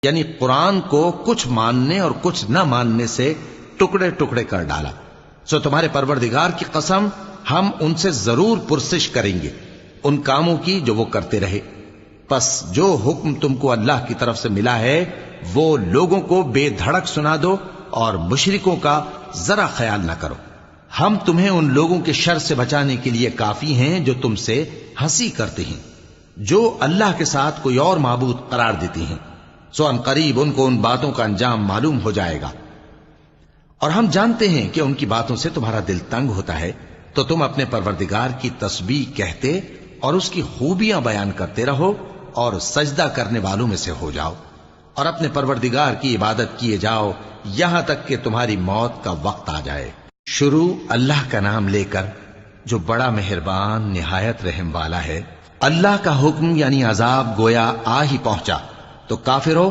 یعنی قرآن کو کچھ ماننے اور کچھ نہ ماننے سے ٹکڑے ٹکڑے کر ڈالا. سو تمہارے پروردگار کی قسم ہم ان سے ضرور پرسش کریں گے ان کاموں کی جو وہ کرتے رہے. پس جو حکم تم کو اللہ کی طرف سے ملا ہے وہ لوگوں کو بے دھڑک سنا دو اور مشرکوں کا ذرا خیال نہ کرو. ہم تمہیں ان لوگوں کے شر سے بچانے کے لیے کافی ہیں جو تم سے ہنسی کرتے ہیں، جو اللہ کے ساتھ کوئی اور معبود قرار دیتی ہیں. سو ان قریب ان کو ان باتوں کا انجام معلوم ہو جائے گا. اور ہم جانتے ہیں کہ ان کی باتوں سے تمہارا دل تنگ ہوتا ہے، تو تم اپنے پروردگار کی تسبیح کہتے اور اس کی خوبیاں بیان کرتے رہو اور سجدہ کرنے والوں میں سے ہو جاؤ، اور اپنے پروردگار کی عبادت کیے جاؤ یہاں تک کہ تمہاری موت کا وقت آ جائے. شروع اللہ کا نام لے کر جو بڑا مہربان نہایت رحم والا ہے. اللہ کا حکم یعنی عذاب گویا آ ہی پہنچا تو کافروں